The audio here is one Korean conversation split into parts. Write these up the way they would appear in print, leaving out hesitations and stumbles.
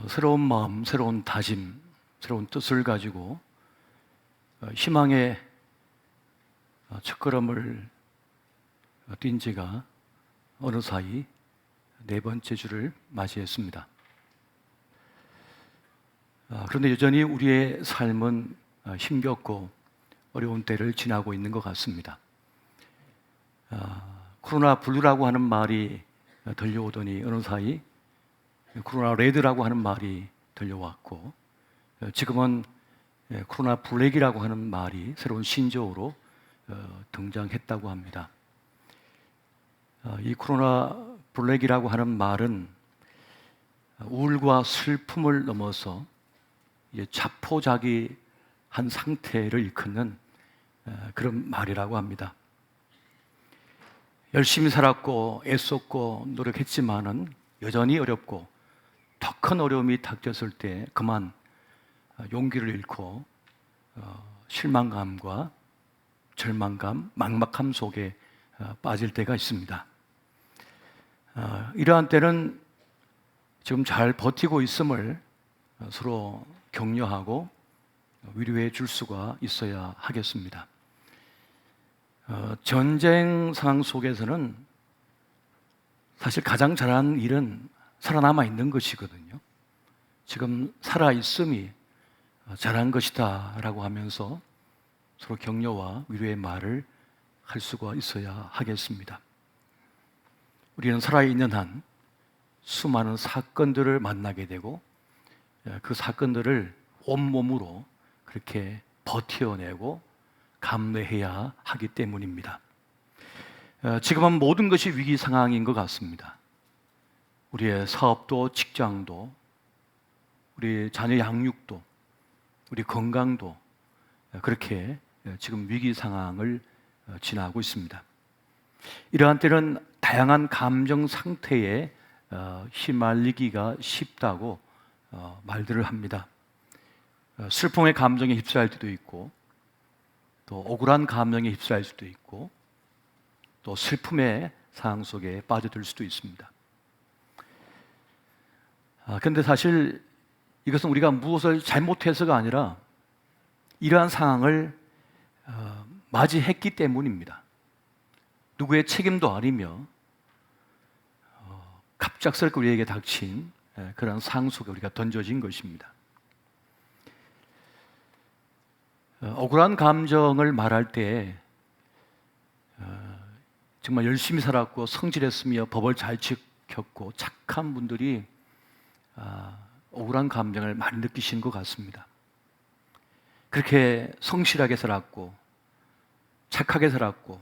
새로운 마음, 새로운 다짐, 새로운 뜻을 가지고 희망의 첫걸음을 뛴 지가 어느 사이 네 번째 주를 맞이했습니다. 그런데 여전히 우리의 삶은 힘겹고 어려운 때를 지나고 있는 것 같습니다. 코로나 블루라고 하는 말이 들려오더니 어느 사이 코로나 레드라고 하는 말이 들려왔고, 지금은 코로나 블랙이라고 하는 말이 새로운 신조어로 등장했다고 합니다. 이 코로나 블랙이라고 하는 말은 우울과 슬픔을 넘어서 자포자기한 상태를 일컫는 그런 말이라고 합니다. 열심히 살았고 애썼고 노력했지만은 여전히 어렵고 더 큰 어려움이 닥쳤을 때 그만 용기를 잃고 실망감과 절망감, 막막함 속에 빠질 때가 있습니다. 이러한 때는 지금 잘 버티고 있음을 서로 격려하고 위로해 줄 수가 있어야 하겠습니다. 전쟁 상황 속에서는 사실 가장 잘하는 일은 살아남아 있는 것이거든요. 지금 살아있음이 잘한 것이다 라고 하면서 서로 격려와 위로의 말을 할 수가 있어야 하겠습니다. 우리는 살아있는 한 수많은 사건들을 만나게 되고 그 사건들을 온몸으로 그렇게 버텨내고 감내해야 하기 때문입니다. 지금은 모든 것이 위기 상황인 것 같습니다. 우리의 사업도 직장도 우리 자녀 양육도 우리 건강도 그렇게 지금 위기 상황을 지나고 있습니다. 이러한 때는 다양한 감정 상태에 휘말리기가 쉽다고 말들을 합니다. 슬픔의 감정에 휩싸일 때도 있고, 또 억울한 감정에 휩싸일 수도 있고, 또 슬픔의 상황 속에 빠져들 수도 있습니다. 그런데 사실 이것은 우리가 무엇을 잘못해서가 아니라 이러한 상황을 맞이했기 때문입니다. 누구의 책임도 아니며 갑작스럽게 우리에게 닥친 그런 상황 속에 우리가 던져진 것입니다. 억울한 감정을 말할 때 정말 열심히 살았고 성실했으며 법을 잘 지켰고 착한 분들이 억울한 감정을 많이 느끼신 것 같습니다. 그렇게 성실하게 살았고 착하게 살았고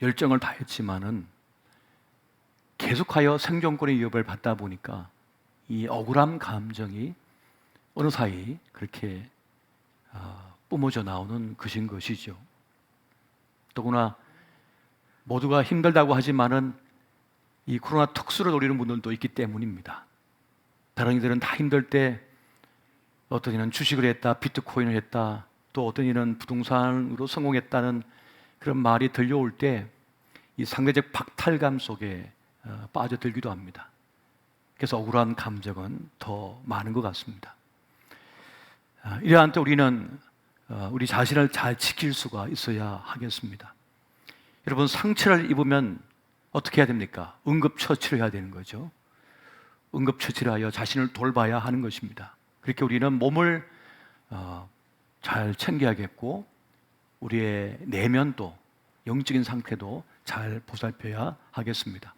열정을 다했지만은 계속하여 생존권의 위협을 받다 보니까 이 억울한 감정이 어느 사이 그렇게 뿜어져 나오는 것인 것이죠. 더구나 모두가 힘들다고 하지만은 이 코로나 특수를 노리는 분들도 있기 때문입니다. 다른 이들은 다 힘들 때 어떤 이는 주식을 했다, 비트코인을 했다, 또 어떤 이는 부동산으로 성공했다는 그런 말이 들려올 때 이 상대적 박탈감 속에 빠져들기도 합니다. 그래서 억울한 감정은 더 많은 것 같습니다. 이러한 때 우리는 우리 자신을 잘 지킬 수가 있어야 하겠습니다. 여러분, 상처를 입으면 어떻게 해야 됩니까? 응급처치를 해야 되는 거죠. 응급처치를 하여 자신을 돌봐야 하는 것입니다. 그렇게 우리는 몸을 잘 챙겨야겠고 우리의 내면도 영적인 상태도 잘 보살펴야 하겠습니다.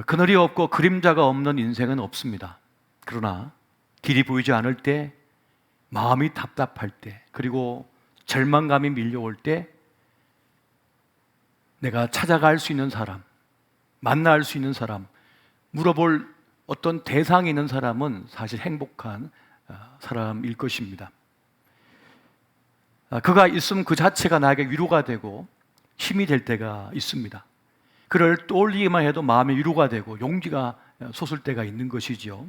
그늘이 없고 그림자가 없는 인생은 없습니다. 그러나 길이 보이지 않을 때, 마음이 답답할 때, 그리고 절망감이 밀려올 때 내가 찾아갈 수 있는 사람, 만날 수 있는 사람, 물어볼 어떤 대상이 있는 사람은 사실 행복한 사람일 것입니다. 그가 있음 그 자체가 나에게 위로가 되고 힘이 될 때가 있습니다. 그를 떠올리기만 해도 마음의 위로가 되고 용기가 솟을 때가 있는 것이죠.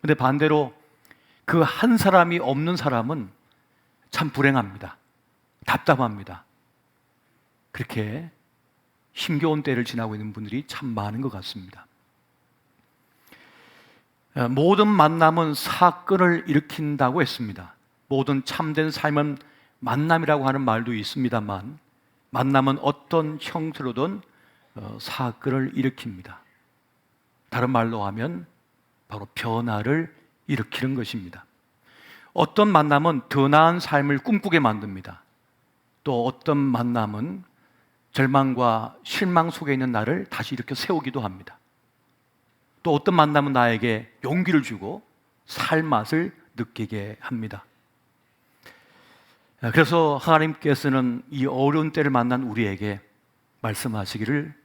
그런데 반대로 그 한 사람이 없는 사람은 참 불행합니다. 답답합니다. 그렇게 힘겨운 때를 지나고 있는 분들이 참 많은 것 같습니다. 모든 만남은 사건을 일으킨다고 했습니다. 모든 참된 삶은 만남이라고 하는 말도 있습니다만, 만남은 어떤 형태로든 사건을 일으킵니다. 다른 말로 하면 바로 변화를 일으키는 것입니다. 어떤 만남은 더 나은 삶을 꿈꾸게 만듭니다. 또 어떤 만남은 절망과 실망 속에 있는 나를 다시 일으켜 세우기도 합니다. 또 어떤 만남은 나에게 용기를 주고 살 맛을 느끼게 합니다. 그래서 하나님께서는 이 어려운 때를 만난 우리에게 말씀하시기를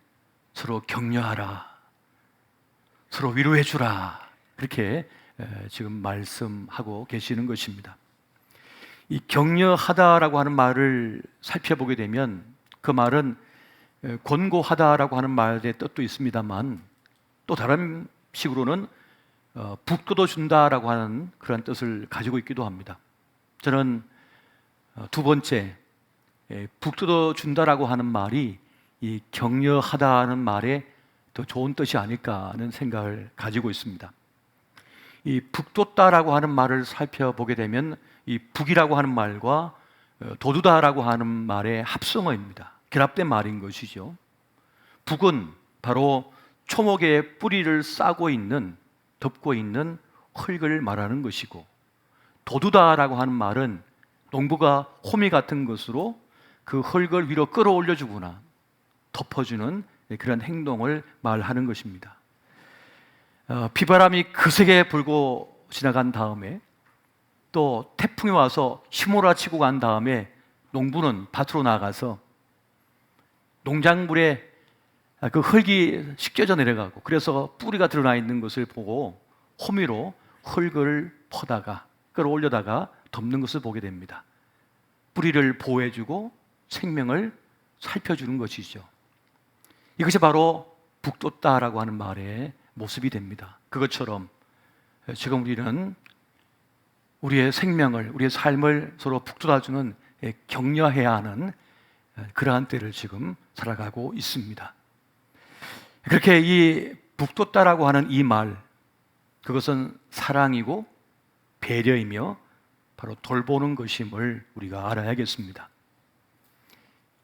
서로 격려하라, 서로 위로해 주라, 그렇게 지금 말씀하고 계시는 것입니다. 이 격려하다라고 하는 말을 살펴보게 되면 그 말은 권고하다라고 하는 말의 뜻도 있습니다만, 또 다른 식으로는 북돋워 준다라고 하는 그런 뜻을 가지고 있기도 합니다. 저는 두 번째, 북돋워 준다라고 하는 말이 이 격려하다는 말에 더 좋은 뜻이 아닐까 하는 생각을 가지고 있습니다. 이 북돋다라고 하는 말을 살펴보게 되면 이 북이라고 하는 말과 돋우다라고 하는 말의 합성어입니다. 결합된 말인 것이죠. 북은 바로 초목의 뿌리를 싸고 있는, 덮고 있는 흙을 말하는 것이고, 돋우다라고 하는 말은 농부가 호미 같은 것으로 그 흙을 위로 끌어올려 주거나 덮어주는 그런 행동을 말하는 것입니다. 비바람이 거세게 불고 지나간 다음에, 또 태풍이 와서 휘몰아치고 간 다음에 농부는 밭으로 나가서 농작물에 그 흙이 씻겨져 내려가고, 그래서 뿌리가 드러나 있는 것을 보고 호미로 흙을 퍼다가 끌어올려다가 덮는 것을 보게 됩니다. 뿌리를 보호해주고 생명을 살펴주는 것이죠. 이것이 바로 북돋다라고 하는 말의 모습이 됩니다. 그것처럼 지금 우리는 우리의 생명을, 우리의 삶을 서로 북돋아주는, 격려해야 하는 그러한 때를 지금 살아가고 있습니다. 그렇게 이 북돋다라고 하는 이 말, 그것은 사랑이고 배려이며 바로 돌보는 것임을 우리가 알아야겠습니다.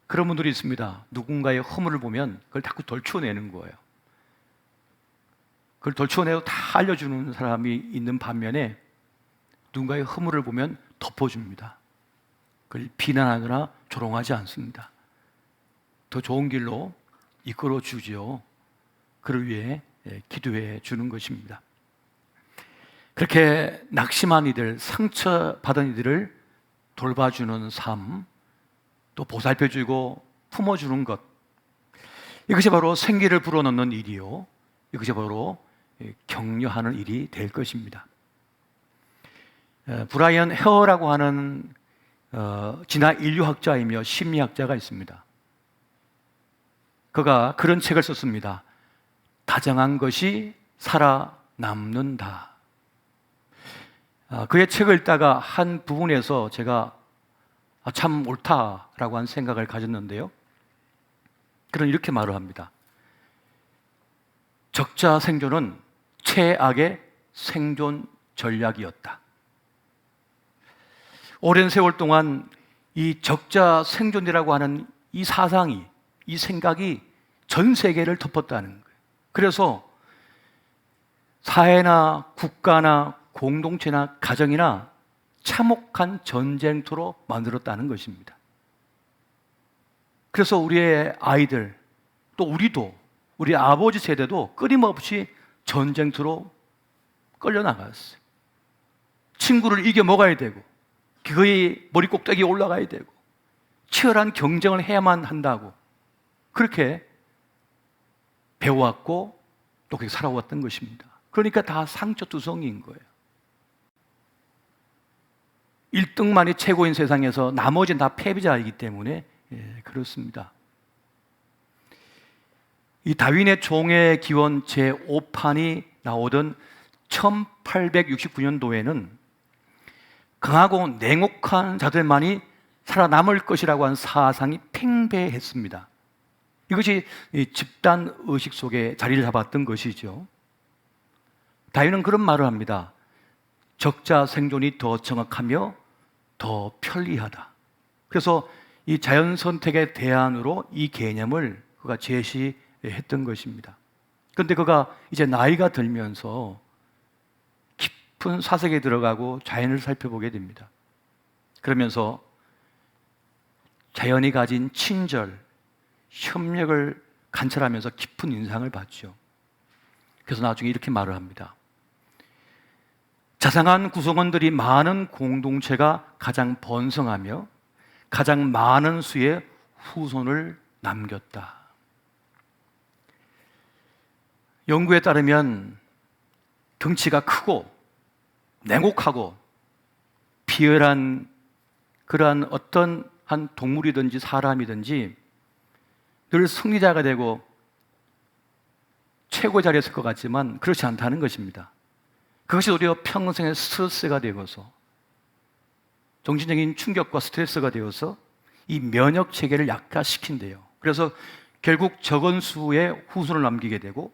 그런 분들이 있습니다. 누군가의 허물을 보면 그걸 자꾸 덜쳐내는 거예요. 그걸 덜쳐내고 다 알려주는 사람이 있는 반면에 누군가의 허물을 보면 덮어줍니다. 그걸 비난하거나 조롱하지 않습니다. 더 좋은 길로 이끌어 주지요. 그를 위해 기도해 주는 것입니다. 그렇게 낙심한 이들, 상처받은 이들을 돌봐주는 삶, 또 보살펴주고 품어주는 것, 이것이 바로 생기를 불어넣는 일이요, 이것이 바로 격려하는 일이 될 것입니다. 브라이언 헤어라고 하는 진화 인류학자이며 심리학자가 있습니다. 그가 그런 책을 썼습니다. 다정한 것이 살아남는다. 그의 책을 읽다가 한 부분에서 제가 참 옳다라고 한 생각을 가졌는데요. 그는 이렇게 말을 합니다. 적자 생존은 최악의 생존 전략이었다. 오랜 세월 동안 이 적자 생존이라고 하는 이 사상이, 이 생각이 전 세계를 덮었다는 거예요. 그래서 사회나 국가나 공동체나 가정이나 참혹한 전쟁터로 만들었다는 것입니다. 그래서 우리의 아이들, 또 우리도, 우리 아버지 세대도 끊임없이 전쟁터로 끌려나갔어요. 친구를 이겨 먹어야 되고, 그의 머리 꼭대기에 올라가야 되고, 치열한 경쟁을 해야만 한다고 그렇게 배워왔고 또 그렇게 살아왔던 것입니다. 그러니까 다 상처투성이인 거예요. 1등만이 최고인 세상에서 나머지는 다 패배자이기 때문에 그렇습니다. 이 다윈의 종의 기원 제5판이 나오던 1869년도에는 강하고 냉혹한 자들만이 살아남을 것이라고 한 사상이 팽배했습니다. 이것이 집단 의식 속에 자리를 잡았던 것이죠. 다윈은 그런 말을 합니다. 적자 생존이 더 정확하며 더 편리하다. 그래서 이 자연 선택의 대안으로 이 개념을 그가 제시했던 것입니다. 그런데 그가 이제 나이가 들면서 깊은 사색에 들어가고 자연을 살펴보게 됩니다. 그러면서 자연이 가진 친절, 협력을 관찰하면서 깊은 인상을 받죠. 그래서 나중에 이렇게 말을 합니다. 자상한 구성원들이 많은 공동체가 가장 번성하며 가장 많은 수의 후손을 남겼다. 연구에 따르면 덩치가 크고 냉혹하고 비열한 그러한 어떤 한 동물이든지 사람이든지 늘 승리자가 되고 최고의 자리에 설 것 같지만 그렇지 않다는 것입니다. 그것이 오히려 평생의 스트레스가 되어서 정신적인 충격과 스트레스가 되어서 이 면역 체계를 약화시킨대요. 그래서 결국 적은 수의 후손을 남기게 되고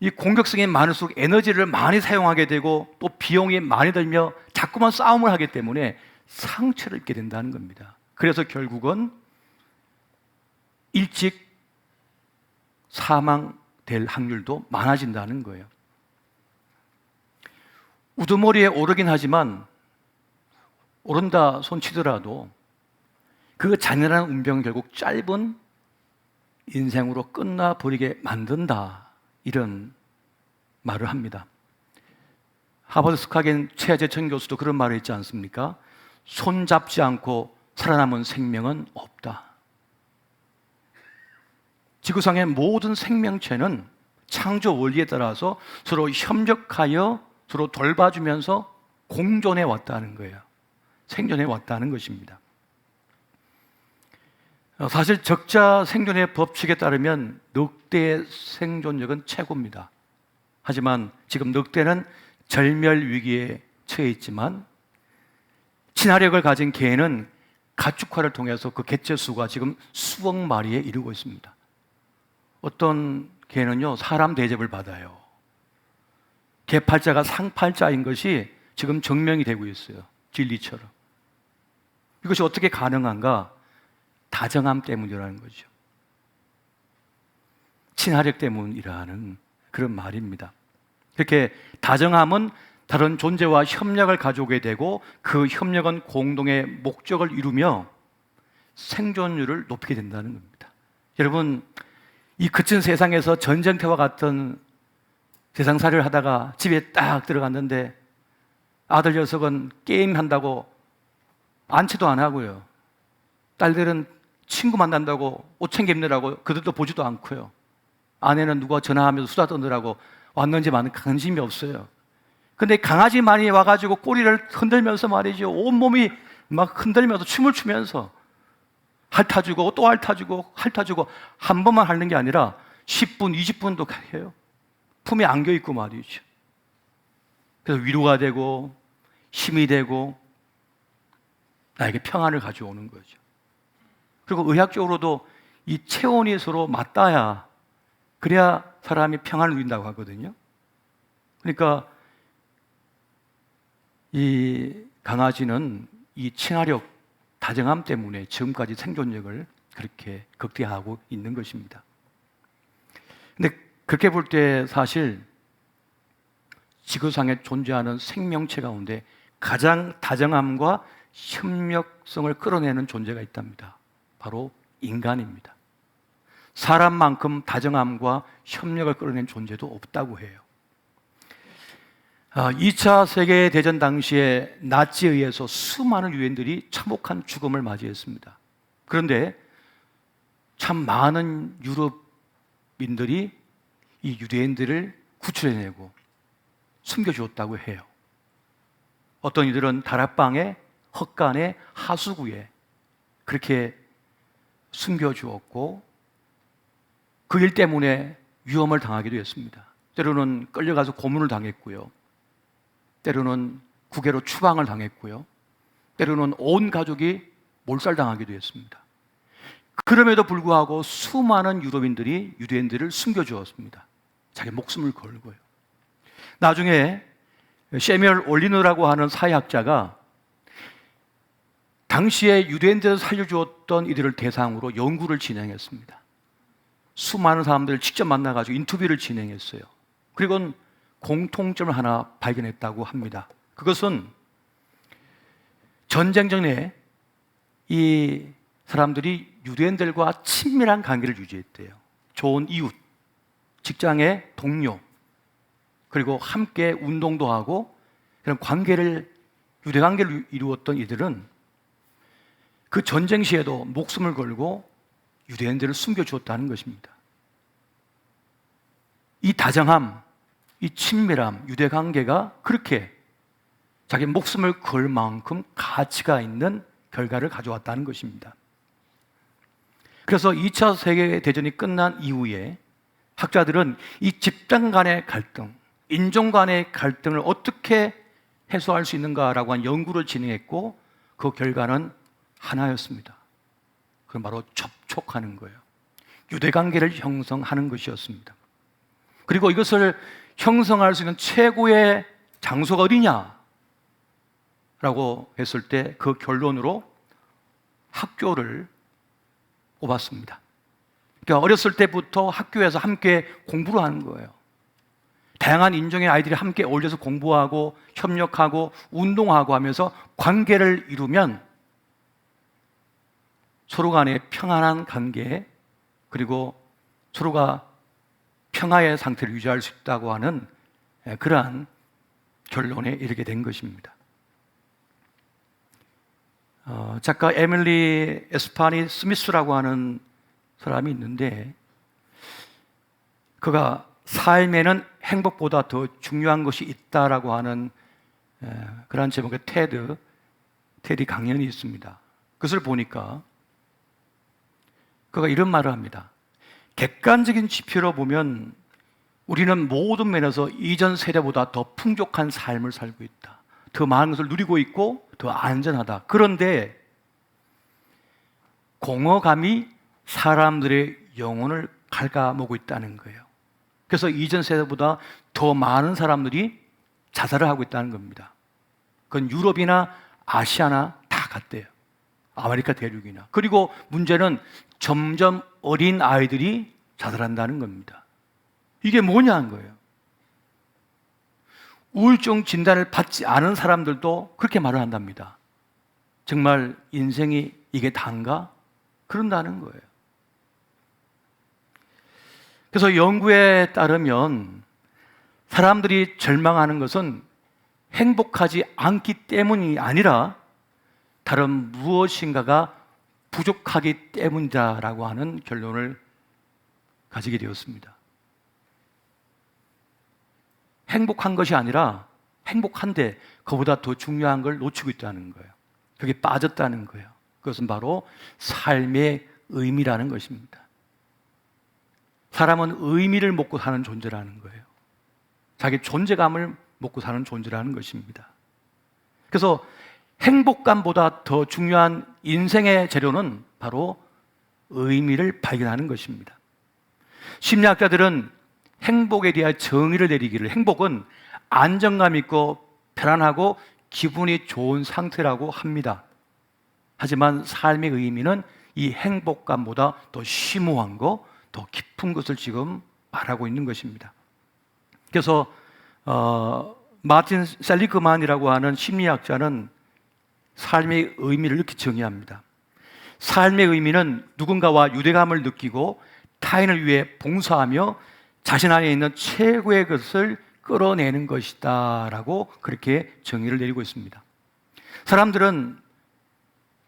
이 공격성이 많을수록 에너지를 많이 사용하게 되고 또 비용이 많이 들며 자꾸만 싸움을 하기 때문에 상처를 입게 된다는 겁니다. 그래서 결국은 일찍 사망될 확률도 많아진다는 거예요. 우두머리에 오르긴 하지만 오른다 손치더라도 그 잔인한 운명은 결국 짧은 인생으로 끝나버리게 만든다. 이런 말을 합니다. 하버드 스카겐 최재천 교수도 그런 말을 했지 않습니까? 손잡지 않고 살아남은 생명은 없다. 지구상의 모든 생명체는 창조 원리에 따라서 서로 협력하여 서로 돌봐주면서 공존해 왔다는 거예요. 생존해 왔다는 것입니다. 사실 적자 생존의 법칙에 따르면 늑대의 생존력은 최고입니다. 하지만 지금 늑대는 절멸 위기에 처해 있지만 친화력을 가진 개는 가축화를 통해서 그 개체 수가 지금 수억 마리에 이르고 있습니다. 어떤 개는요, 사람 대접을 받아요. 개팔자가 상팔자인 것이 지금 증명이 되고 있어요. 진리처럼. 이것이 어떻게 가능한가? 다정함 때문이라는 거죠. 친화력 때문이라는 그런 말입니다. 그렇게 다정함은 다른 존재와 협력을 가져오게 되고 그 협력은 공동의 목적을 이루며 생존율을 높이게 된다는 겁니다. 여러분, 이 거친 세상에서 전쟁터와 같은 세상살이를 하다가 집에 딱 들어갔는데 아들 녀석은 게임한다고 안치도 안 하고요. 딸들은 친구 만난다고 옷 챙겨 입느라고 그들도 보지도 않고요. 아내는 누가 전화하면서 수다 떠느라고 왔는지만 관심이 없어요. 근데 강아지 많이 와가지고 꼬리를 흔들면서 말이죠. 온몸이 막 흔들면서 춤을 추면서 핥아주고 또 핥아주고 핥아주고 한 번만 핥는 게 아니라 10분, 20분도 해요. 품에 안겨있고 말이죠. 그래서 위로가 되고 힘이 되고 나에게 평안을 가져오는 거죠. 그리고 의학적으로도 이 체온이 서로 맞닿아야 그래야 사람이 평안을 누린다고 하거든요. 그러니까 이 강아지는 이 친화력, 다정함 때문에 지금까지 생존력을 그렇게 극대화하고 있는 것입니다. 근데 그렇게 볼 때 사실 지구상에 존재하는 생명체 가운데 가장 다정함과 협력성을 끌어내는 존재가 있답니다. 바로 인간입니다. 사람만큼 다정함과 협력을 끌어낸 존재도 없다고 해요. 2차 세계대전 당시에 나치에 의해서 수많은 유대인들이 참혹한 죽음을 맞이했습니다. 그런데 참 많은 유럽인들이 이 유대인들을 구출해내고 숨겨주었다고 해요. 어떤 이들은 다락방에, 헛간에, 하수구에 그렇게 숨겨주었고 그 일 때문에 위험을 당하기도 했습니다. 때로는 끌려가서 고문을 당했고요. 때로는 국외로 추방을 당했고요. 때로는 온 가족이 몰살당하기도 했습니다. 그럼에도 불구하고 수많은 유럽인들이 유대인들을 숨겨주었습니다. 자기 목숨을 걸고요. 나중에 세뮤얼 올리너라고 하는 사회학자가 당시에 유대인들을 살려주었던 이들을 대상으로 연구를 진행했습니다. 수많은 사람들을 직접 만나가지고 인터뷰를 진행했어요. 그리고 공통점을 하나 발견했다고 합니다. 그것은 전쟁 전에 이 사람들이 유대인들과 친밀한 관계를 유지했대요. 좋은 이웃, 직장의 동료, 그리고 함께 운동도 하고 그런 유대 관계를 이루었던 이들은 그 전쟁 시에도 목숨을 걸고 유대인들을 숨겨주었다는 것입니다. 이 다정함, 이 친밀함, 유대 관계가 그렇게 자기 목숨을 걸 만큼 가치가 있는 결과를 가져왔다는 것입니다. 그래서 2차 세계대전이 끝난 이후에 학자들은 이 집단 간의 갈등, 인종 간의 갈등을 어떻게 해소할 수 있는가라고 한 연구를 진행했고 그 결과는 하나였습니다. 그건 바로 접촉하는 거예요. 유대관계를 형성하는 것이었습니다. 그리고 이것을 형성할 수 있는 최고의 장소가 어디냐? 라고 했을 때 그 결론으로 학교를 꼽았습니다. 그러니까 어렸을 때부터 학교에서 함께 공부를 하는 거예요. 다양한 인종의 아이들이 함께 어울려서 공부하고 협력하고 운동하고 하면서 관계를 이루면 서로 간의 평안한 관계 그리고 서로가 평화의 상태를 유지할 수 있다고 하는 그러한 결론에 이르게 된 것입니다. 작가 에밀리 에스파니 스미스라고 하는 사람이 있는데 그가 삶에는 행복보다 더 중요한 것이 있다라고 하는 그러한 제목의 테디 강연이 있습니다. 그것을 보니까 그가 이런 말을 합니다. 객관적인 지표로 보면 우리는 모든 면에서 이전 세대보다 더 풍족한 삶을 살고 있다. 더 많은 것을 누리고 있고 더 안전하다. 그런데 공허감이 사람들의 영혼을 갉아먹고 있다는 거예요. 그래서 이전 세대보다 더 많은 사람들이 자살을 하고 있다는 겁니다. 그건 유럽이나 아시아나 다 같대요. 아메리카 대륙이나. 그리고 문제는 점점 어린 아이들이 자살한다는 겁니다. 이게 뭐냐는 거예요. 우울증 진단을 받지 않은 사람들도 그렇게 말을 한답니다. 정말 인생이 이게 단가? 그런다는 거예요. 그래서 연구에 따르면 사람들이 절망하는 것은 행복하지 않기 때문이 아니라 다른 무엇인가가 부족하기 때문이다라고 하는 결론을 가지게 되었습니다. 행복한 것이 아니라 행복한데 그보다 더 중요한 걸 놓치고 있다는 거예요. 그게 빠졌다는 거예요. 그것은 바로 삶의 의미라는 것입니다. 사람은 의미를 먹고 사는 존재라는 거예요. 자기 존재감을 먹고 사는 존재라는 것입니다. 그래서 행복감보다 더 중요한 인생의 재료는 바로 의미를 발견하는 것입니다. 심리학자들은 행복에 대한 정의를 내리기를 행복은 안정감 있고 편안하고 기분이 좋은 상태라고 합니다. 하지만 삶의 의미는 이 행복감보다 더 심오한 거, 더 깊은 것을 지금 말하고 있는 것입니다. 그래서 마틴 셀리그만이라고 하는 심리학자는 삶의 의미를 이렇게 정의합니다. 삶의 의미는 누군가와 유대감을 느끼고 타인을 위해 봉사하며 자신 안에 있는 최고의 것을 끌어내는 것이다 라고 그렇게 정의를 내리고 있습니다. 사람들은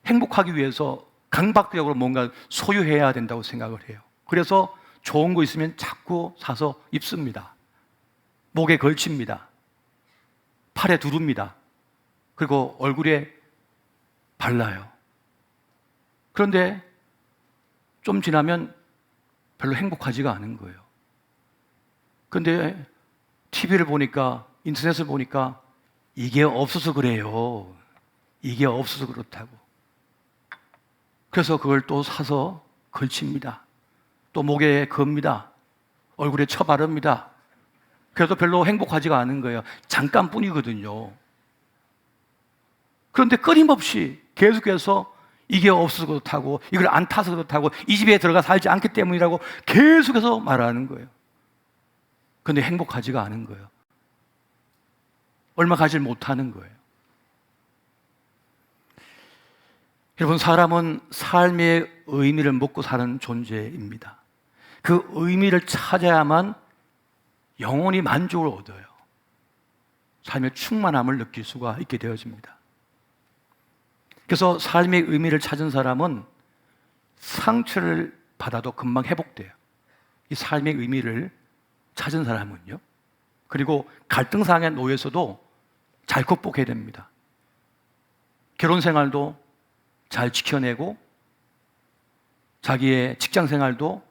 행복하기 위해서 강박적으로 뭔가 소유해야 된다고 생각을 해요. 그래서 좋은 거 있으면 자꾸 사서 입습니다. 목에 걸칩니다. 팔에 두릅니다. 그리고 얼굴에 발라요. 그런데 좀 지나면 별로 행복하지가 않은 거예요. 그런데 TV를 보니까, 인터넷을 보니까 이게 없어서 그래요. 이게 없어서 그렇다고. 그래서 그걸 또 사서 걸칩니다. 또 목에 겁니다. 얼굴에 쳐바릅니다. 그래도 별로 행복하지가 않은 거예요. 잠깐뿐이거든요. 그런데 끊임없이 계속해서 이게 없어서 그렇다고, 이걸 안 타서 그렇다고, 이 집에 들어가 살지 않기 때문이라고 계속해서 말하는 거예요. 그런데 행복하지가 않은 거예요. 얼마 가질 못하는 거예요. 여러분, 사람은 삶의 의미를 먹고 사는 존재입니다. 그 의미를 찾아야만 영원히 만족을 얻어요. 삶의 충만함을 느낄 수가 있게 되어집니다. 그래서 삶의 의미를 찾은 사람은 상처를 받아도 금방 회복돼요. 이 삶의 의미를 찾은 사람은요. 그리고 갈등상에 놓여서도 잘 극복해야 됩니다. 결혼 생활도 잘 지켜내고 자기의 직장 생활도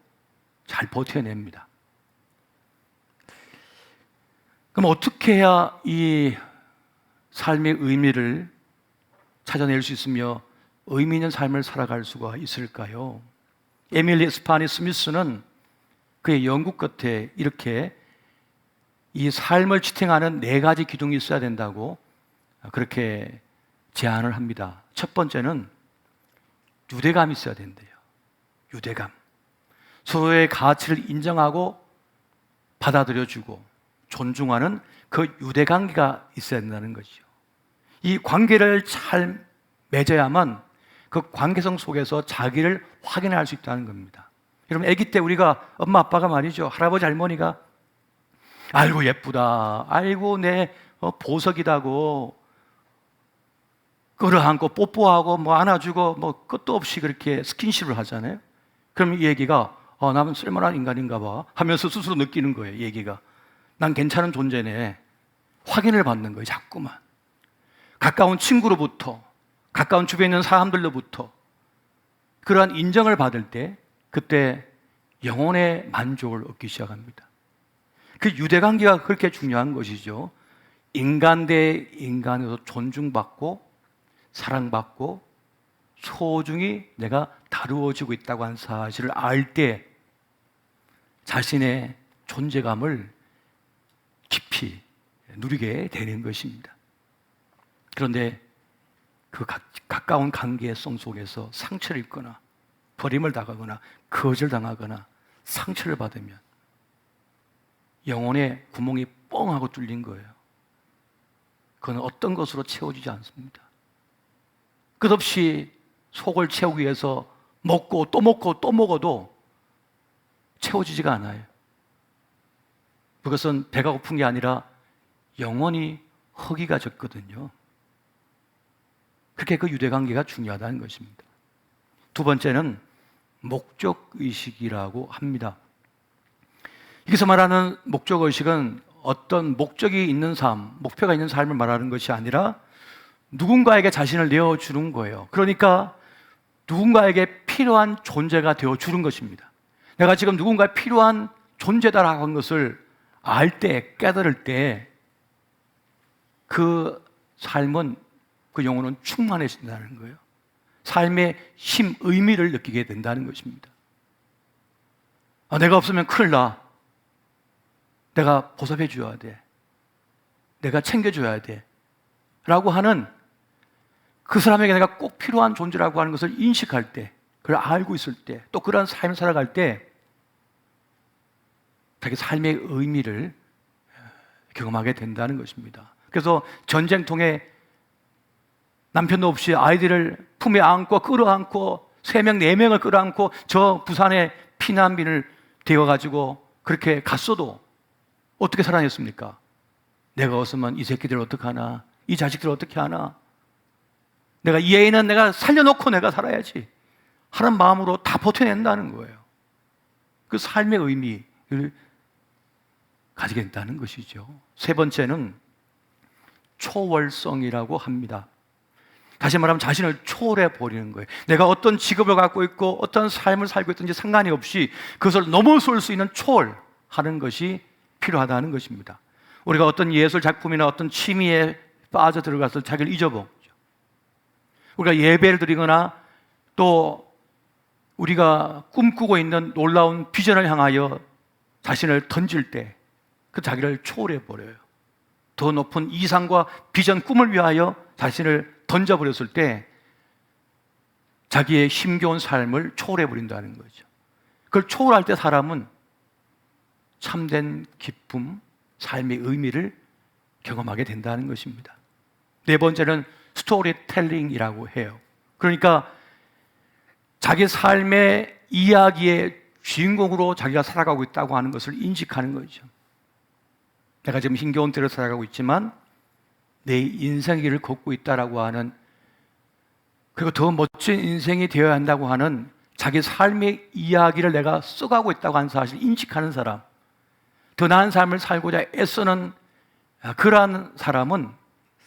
잘 버텨냅니다. 그럼 어떻게 해야 이 삶의 의미를 찾아낼 수 있으며 의미 있는 삶을 살아갈 수가 있을까요? 에밀리 스파니 스미스는 그의 연구 끝에 이렇게 이 삶을 지탱하는 4가지 기둥이 있어야 된다고 그렇게 제안을 합니다. 첫 번째는 유대감이 있어야 된대요. 유대감. 서로의 가치를 인정하고 받아들여주고 존중하는 그 유대관계가 있어야 된다는 거죠. 이 관계를 잘 맺어야만 그 관계성 속에서 자기를 확인할 수 있다는 겁니다. 여러분, 아기 때 우리가 엄마 아빠가 말이죠, 할아버지 할머니가 아이고 예쁘다, 아이고 내 보석이다고 끌어안고 뽀뽀하고 뭐 안아주고 뭐 끝도 없이 그렇게 스킨십을 하잖아요. 그럼 이 얘기가 나는 쓸만한 인간인가 봐 하면서 스스로 느끼는 거예요. 이 얘기가 난 괜찮은 존재네. 확인을 받는 거예요. 자꾸만. 가까운 친구로부터, 가까운 주변에 있는 사람들로부터 그러한 인정을 받을 때 그때 영혼의 만족을 얻기 시작합니다. 그 유대관계가 그렇게 중요한 것이죠. 인간 대 인간에서 존중받고 사랑받고 소중히 내가 다루어지고 있다고 하는 사실을 알 때 자신의 존재감을 깊이 누리게 되는 것입니다. 그런데 그 가까운 관계성 속에서 상처를 입거나 버림을 당하거나 거절당하거나 상처를 받으면 영혼의 구멍이 뻥하고 뚫린 거예요. 그건 어떤 것으로 채워지지 않습니다. 끝없이 속을 채우기 위해서 먹고 또 먹고 또 먹어도 채워지지가 않아요. 그것은 배가 고픈 게 아니라 영원히 허기가 졌거든요. 그렇게 그 유대관계가 중요하다는 것입니다. 두 번째는 목적의식이라고 합니다. 여기서 말하는 목적의식은 어떤 목적이 있는 삶, 목표가 있는 삶을 말하는 것이 아니라 누군가에게 자신을 내어주는 거예요. 그러니까 누군가에게 필요한 존재가 되어주는 것입니다. 내가 지금 누군가에 필요한 존재다라고 하는 것을 알 때, 깨달을 때 그 삶은, 그 영혼은 충만해진다는 거예요. 삶의 힘, 의미를 느끼게 된다는 것입니다. 내가 없으면 큰일 나. 내가 보살펴 줘야 돼. 내가 챙겨줘야 돼. 라고 하는 그 사람에게 내가 꼭 필요한 존재라고 하는 것을 인식할 때, 그걸 알고 있을 때, 또 그런 삶을 살아갈 때 자기 삶의 의미를 경험하게 된다는 것입니다. 그래서 전쟁통에 남편도 없이 아이들을 품에 안고 끌어안고 3명, 4명을 끌어안고 저 부산에 피난민을 되어가지고 그렇게 갔어도 어떻게 살아냈습니까? 내가 없으면 이 새끼들 어떡하나, 이 자식들 어떻게 하나, 내가 이 애는 내가 살려놓고 내가 살아야지 하는 마음으로 다 버텨낸다는 거예요. 그 삶의 의미를 가지게 된다는 것이죠. 세 번째는 초월성이라고 합니다. 다시 말하면 자신을 초월해 버리는 거예요. 내가 어떤 직업을 갖고 있고 어떤 삶을 살고 있든지 상관이 없이 그것을 넘어설 수 있는 초월하는 것이 필요하다는 것입니다. 우리가 어떤 예술 작품이나 어떤 취미에 빠져 들어가서 자기를 잊어버리죠. 우리가 예배를 드리거나 또 우리가 꿈꾸고 있는 놀라운 비전을 향하여 자신을 던질 때 그 자기를 초월해 버려요. 더 높은 이상과 비전, 꿈을 위하여 자신을 던져버렸을 때 자기의 힘겨운 삶을 초월해 버린다는 거죠. 그걸 초월할 때 사람은 참된 기쁨, 삶의 의미를 경험하게 된다는 것입니다. 네 번째는 스토리텔링이라고 해요. 그러니까 자기 삶의 이야기의 주인공으로 자기가 살아가고 있다고 하는 것을 인식하는 거죠. 내가 지금 힘겨운 때를 살아가고 있지만 내 인생의 길을 걷고 있다라고 하는, 그리고 더 멋진 인생이 되어야 한다고 하는 자기 삶의 이야기를 내가 써가고 있다고 하는 사실을 인식하는 사람, 더 나은 삶을 살고자 애쓰는 그러한 사람은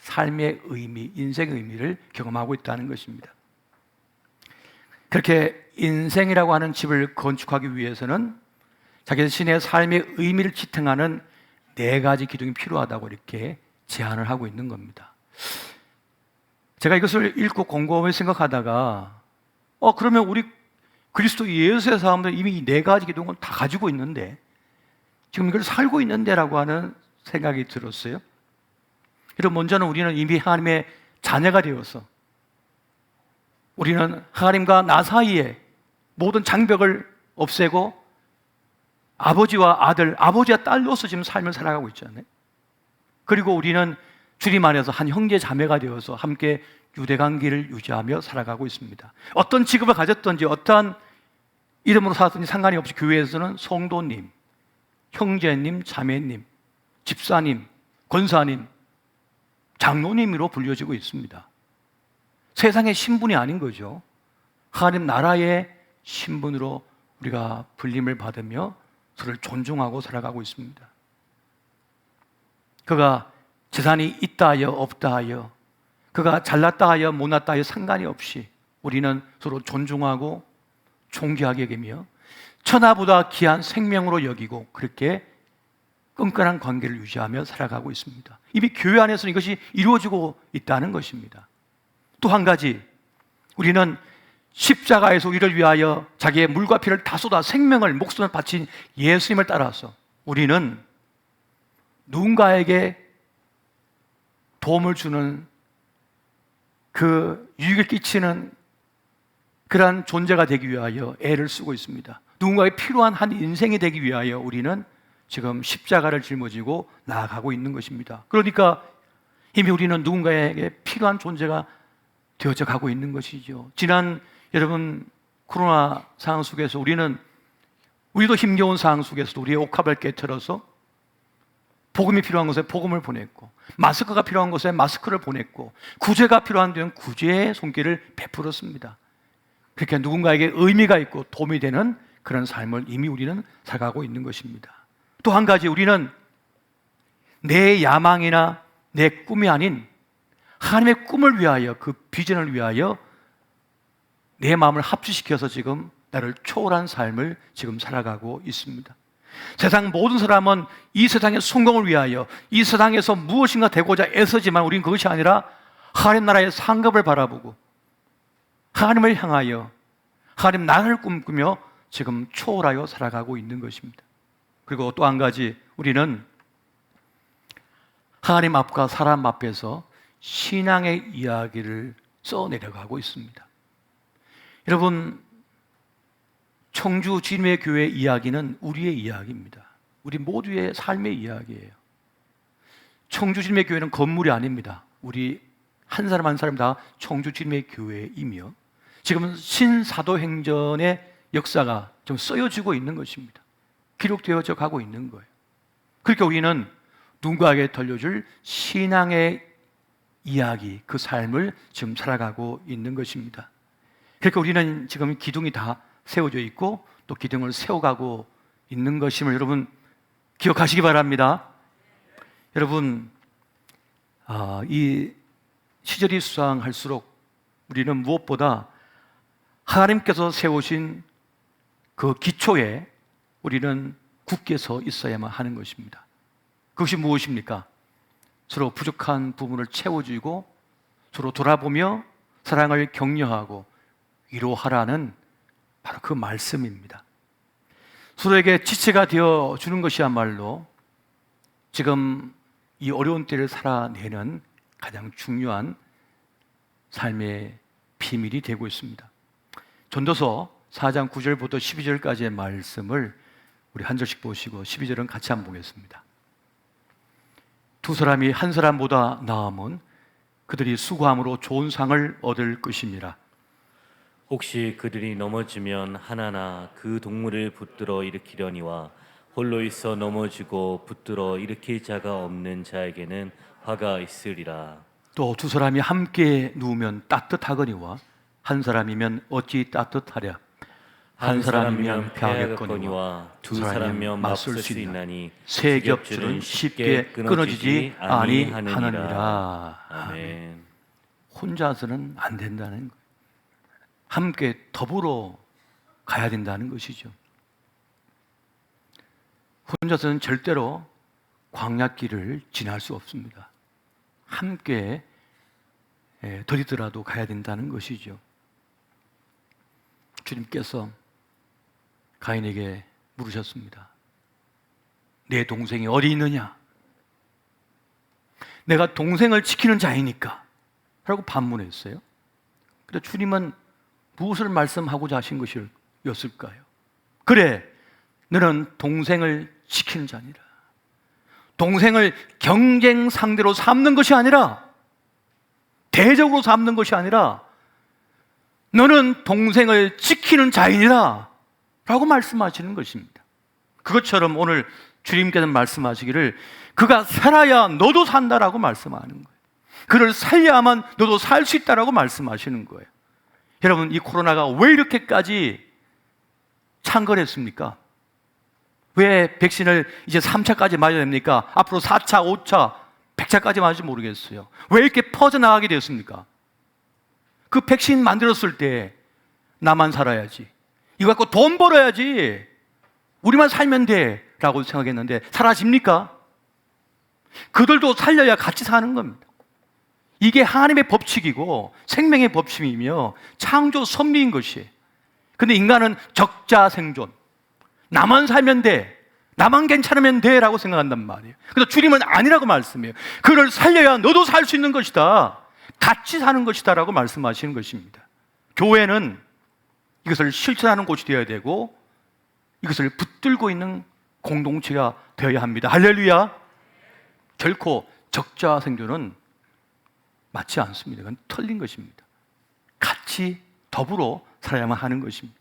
삶의 의미, 인생의 의미를 경험하고 있다는 것입니다. 그렇게 인생이라고 하는 집을 건축하기 위해서는 자기 자신의 삶의 의미를 지탱하는 네 가지 기둥이 필요하다고 이렇게 제안을 하고 있는 겁니다. 제가 이것을 읽고 곰곰이 생각하다가 그러면 우리 그리스도 예수의 사람들은 이미 이 네 가지 기둥은 다 가지고 있는데 지금 이걸 살고 있는데라고 하는 생각이 들었어요. 그럼 먼저는 우리는 이미 하나님의 자녀가 되어서 우리는 하나님과 나 사이에 모든 장벽을 없애고 아버지와 아들, 아버지와 딸로서 지금 삶을 살아가고 있잖아요. 그리고 우리는 주님 안에서 한 형제 자매가 되어서 함께 유대관계를 유지하며 살아가고 있습니다. 어떤 직업을 가졌든지 어떠한 이름으로 살았든지 상관이 없이 교회에서는 성도님, 형제님, 자매님, 집사님, 권사님, 장로님으로 불려지고 있습니다. 세상의 신분이 아닌 거죠. 하나님 나라의 신분으로 우리가 불림을 받으며 서로를 존중하고 살아가고 있습니다. 그가 재산이 있다 하여 없다 하여, 그가 잘났다 하여 못났다 하여 상관이 없이 우리는 서로 존중하고 존귀하게 여기며 천하보다 귀한 생명으로 여기고 그렇게 끈끈한 관계를 유지하며 살아가고 있습니다. 이미 교회 안에서는 이것이 이루어지고 있다는 것입니다. 또 한 가지, 우리는 십자가에서 우리를 위하여 자기의 물과 피를 다 쏟아 생명을, 목숨을 바친 예수님을 따라서 우리는 누군가에게 도움을 주는, 그 유익을 끼치는 그러한 존재가 되기 위하여 애를 쓰고 있습니다. 누군가에게 필요한 한 인생이 되기 위하여 우리는 지금 십자가를 짊어지고 나아가고 있는 것입니다. 그러니까 이미 우리는 누군가에게 필요한 존재가 되어져 가고 있는 것이죠. 지난 여러분 코로나 상황 속에서 우리도 힘겨운 상황 속에서 우리의 옥합을 깨트려서 복음이 필요한 곳에 복음을 보냈고, 마스크가 필요한 곳에 마스크를 보냈고, 구제가 필요한 데는 구제의 손길을 베풀었습니다. 그렇게 누군가에게 의미가 있고 도움이 되는 그런 삶을 이미 우리는 살아가고 있는 것입니다. 또 한 가지, 우리는 내 야망이나 내 꿈이 아닌 하나님의 꿈을 위하여, 그 비전을 위하여 내 마음을 합주시켜서 지금 나를 초월한 삶을 지금 살아가고 있습니다. 세상 모든 사람은 이 세상의 성공을 위하여 이 세상에서 무엇인가 되고자 애쓰지만 우리는 그것이 아니라 하나님 나라의 상급을 바라보고 하나님을 향하여 하나님 나라를 꿈꾸며 지금 초월하여 살아가고 있는 것입니다. 그리고 또 한 가지, 우리는 하나님 앞과 사람 앞에서 신앙의 이야기를 써내려가고 있습니다. 여러분, 청주 진회 교회 이야기는 우리의 이야기입니다. 우리 모두의 삶의 이야기예요. 청주 진회 교회는 건물이 아닙니다. 우리 한 사람 한 사람 다 청주 진회 교회이며 지금은 신사도행전의 역사가 좀 쓰여지고 있는 것입니다. 기록되어져 가고 있는 거예요. 그러니까 우리는 누군가에게 들려줄 신앙의 이야기, 그 삶을 지금 살아가고 있는 것입니다. 그러니까 우리는 지금 기둥이 다 세워져 있고 또 기둥을 세워가고 있는 것임을 여러분 기억하시기 바랍니다. 여러분, 이 시절이 수상할수록 우리는 무엇보다 하나님께서 세우신 그 기초에 우리는 굳게 서 있어야만 하는 것입니다. 그것이 무엇입니까? 서로 부족한 부분을 채워주고 서로 돌아보며 사랑을 격려하고 위로하라는 바로 그 말씀입니다. 서로에게 지체가 되어주는 것이야말로 지금 이 어려운 때를 살아내는 가장 중요한 삶의 비밀이 되고 있습니다. 전도서 4장 9절부터 12절까지의 말씀을 우리 한 절씩 보시고 12절은 같이 한번 보겠습니다. 두 사람이 한 사람보다 나음은 그들이 수고함으로 좋은 상을 얻을 것입니다. 혹시 그들이 넘어지면 하나나 그 동물을 붙들어 일으키려니와 홀로 있어 넘어지고 붙들어 일으킬 자가 없는 자에게는 화가 있으리라. 또 두 사람이 함께 누우면 따뜻하거니와 한 사람이면 어찌 따뜻하랴. 한 사람이면 패하겠거니와 두 사람이면 맞설 수 있나니 세 겹줄은 쉽게 끊어지지 아니하느니라. 아멘. 혼자서는 안 된다는 거예요. 함께 더불어 가야 된다는 것이죠. 혼자서는 절대로 광야길을 지날 수 없습니다. 함께 더디더라도 가야 된다는 것이죠. 주님께서 가인에게 물으셨습니다. 내 동생이 어디 있느냐? 내가 동생을 지키는 자이니까 라고 반문했어요. 그런데 주님은 무엇을 말씀하고자 하신 것이었을까요? 그래, 너는 동생을 지키는 자니라. 동생을 경쟁 상대로 삼는 것이 아니라, 대적으로 삼는 것이 아니라 너는 동생을 지키는 자이니라 라고 말씀하시는 것입니다. 그것처럼 오늘 주님께서 말씀하시기를 그가 살아야 너도 산다라고 말씀하는 거예요. 그를 살려야만 너도 살 수 있다라고 말씀하시는 거예요. 여러분, 이 코로나가 왜 이렇게까지 창궐했습니까? 왜 백신을 이제 3차까지 맞아야 됩니까? 앞으로 4차, 5차, 100차까지 맞을지 모르겠어요. 왜 이렇게 퍼져나가게 되었습니까? 그 백신 만들었을 때 나만 살아야지, 이거 갖고 돈 벌어야지, 우리만 살면 돼 라고 생각했는데 사라집니까? 그들도 살려야 같이 사는 겁니다. 이게 하나님의 법칙이고 생명의 법칙이며 창조 섭리인 것이에요. 근데 인간은 적자 생존, 나만 살면 돼, 나만 괜찮으면 돼 라고 생각한단 말이에요. 그래서 주님은 아니라고 말씀해요. 그를 살려야 너도 살 수 있는 것이다, 같이 사는 것이다 라고 말씀하시는 것입니다. 교회는 이것을 실천하는 곳이 되어야 되고 이것을 붙들고 있는 공동체가 되어야 합니다. 할렐루야. 결코 적자 생존은 맞지 않습니다. 그건 틀린 것입니다. 같이 더불어 살아야만 하는 것입니다.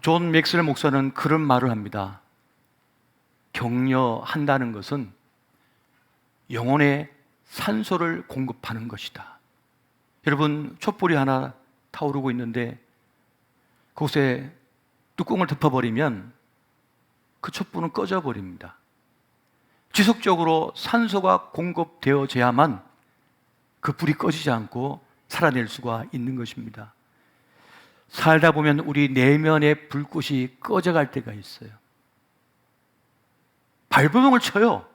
존 맥스웰 목사는 그런 말을 합니다. 격려한다는 것은 영혼에 산소를 공급하는 것이다. 여러분, 촛불이 하나 타오르고 있는데 그곳에 뚜껑을 덮어버리면 그 촛불은 꺼져버립니다. 지속적으로 산소가 공급되어져야만 그 불이 꺼지지 않고 살아낼 수가 있는 것입니다. 살다 보면 우리 내면의 불꽃이 꺼져갈 때가 있어요. 발버둥을 쳐요.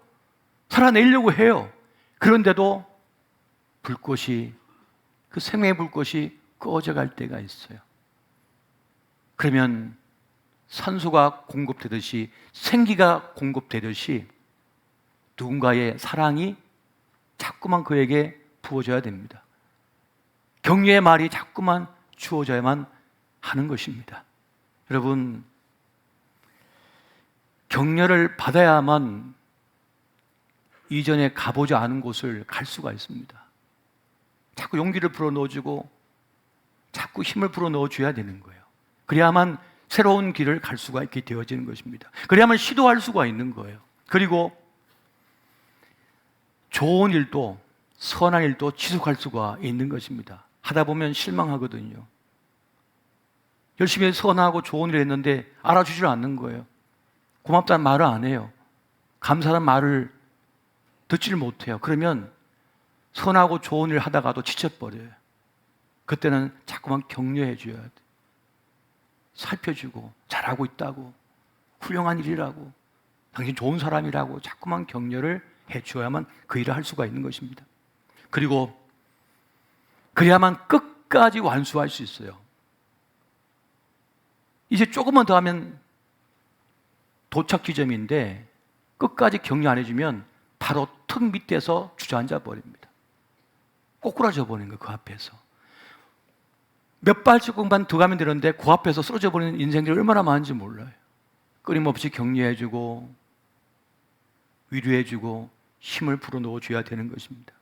살아내려고 해요. 그런데도 불꽃이, 그 생명의 불꽃이 꺼져갈 때가 있어요. 그러면 산소가 공급되듯이, 생기가 공급되듯이 누군가의 사랑이 자꾸만 그에게 부어져야 됩니다. 격려의 말이 자꾸만 주어져야만 하는 것입니다. 여러분, 격려를 받아야만 이전에 가보지 않은 곳을 갈 수가 있습니다. 자꾸 용기를 불어넣어주고 자꾸 힘을 불어넣어줘야 되는 거예요. 그래야만 새로운 길을 갈 수가 있게 되어지는 것입니다. 그래야만 시도할 수가 있는 거예요. 그리고 좋은 일도, 선한 일도 지속할 수가 있는 것입니다. 하다 보면 실망하거든요. 열심히 선하고 좋은 일을 했는데 알아주질 않는 거예요. 고맙다는 말을 안 해요. 감사하는 말을 듣지를 못해요. 그러면 선하고 좋은 일을 하다가도 지쳐버려요. 그때는 자꾸만 격려해 줘야 돼. 살펴주고, 잘하고 있다고, 훌륭한 일이라고, 당신 좋은 사람이라고 자꾸만 격려를 해 줘야만 그 일을 할 수가 있는 것입니다. 그리고 그래야만 끝까지 완수할 수 있어요. 이제 조금만 더 하면 도착 지점인데 끝까지 격려 안 해주면 바로 턱 밑에서 주저앉아 버립니다. 꼬꾸라져 버리는 거예요. 그 앞에서. 몇 발자국만 더 가면 되는데 그 앞에서 쓰러져 버리는 인생들이 얼마나 많은지 몰라요. 끊임없이 격려해주고 위로해주고 힘을 불어넣어줘야 되는 것입니다.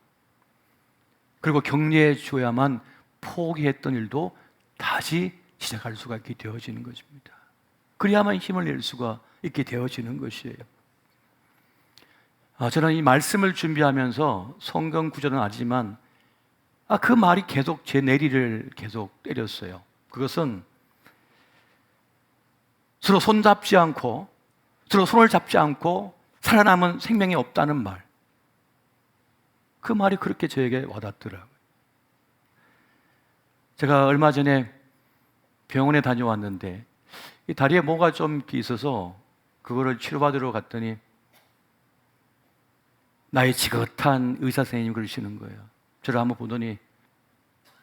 그리고 격려해줘야만 포기했던 일도 다시 시작할 수가 있게 되어지는 것입니다. 그래야만 힘을 낼 수가 있게 되어지는 것이에요. 저는 이 말씀을 준비하면서 성경 구절은 아니지만 그 말이 계속 제 내리를 계속 때렸어요. 그것은 서로 손잡지 않고 서로 손을 잡지 않고 살아남은 생명이 없다는 말. 그 말이 그렇게 저에게 와닿더라고요. 제가 얼마 전에 병원에 다녀왔는데 이 다리에 뭐가 좀 이렇게 있어서 그거를 치료받으러 갔더니 나의 지긋한 의사 선생님이 그러시는 거예요. 저를 한번 보더니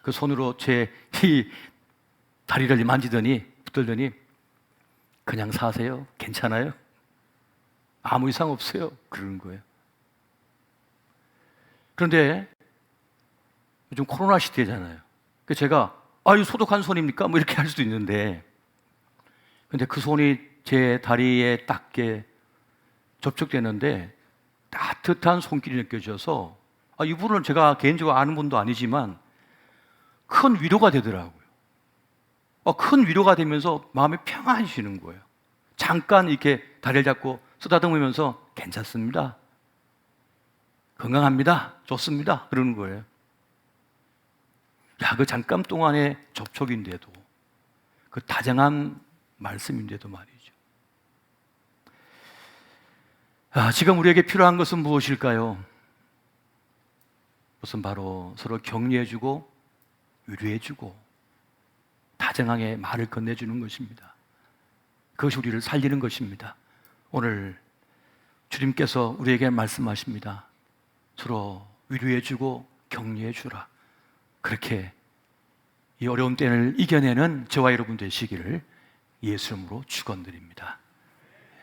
그 손으로 제 이 다리를 만지더니 붙들더니 그냥 사세요. 괜찮아요. 아무 이상 없어요. 그러는 거예요. 그런데 요즘 코로나 시대잖아요. 그래서 제가 이 소독한 손입니까? 뭐 이렇게 할 수도 있는데 근데 그 손이 제 다리에 닿게 접촉되는데 따뜻한 손길이 느껴져서 이분은 제가 개인적으로 아는 분도 아니지만 큰 위로가 되더라고요. 큰 위로가 되면서 마음이 평안해지는 거예요. 잠깐 이렇게 다리를 잡고 쓰다듬으면서 괜찮습니다. 건강합니다. 좋습니다. 그러는 거예요. 그 잠깐 동안의 접촉인데도 그 다정한 말씀인데도 말이죠. 지금 우리에게 필요한 것은 무엇일까요? 그것은 바로 서로 격려해주고 위로해주고 다정하게 말을 건네주는 것입니다. 그것이 우리를 살리는 것입니다. 오늘 주님께서 우리에게 말씀하십니다. 서로 위로해주고 격려해주라. 그렇게 이 어려운 때를 이겨내는 저와 여러분 되시기를 예수 이름으로 축원드립니다.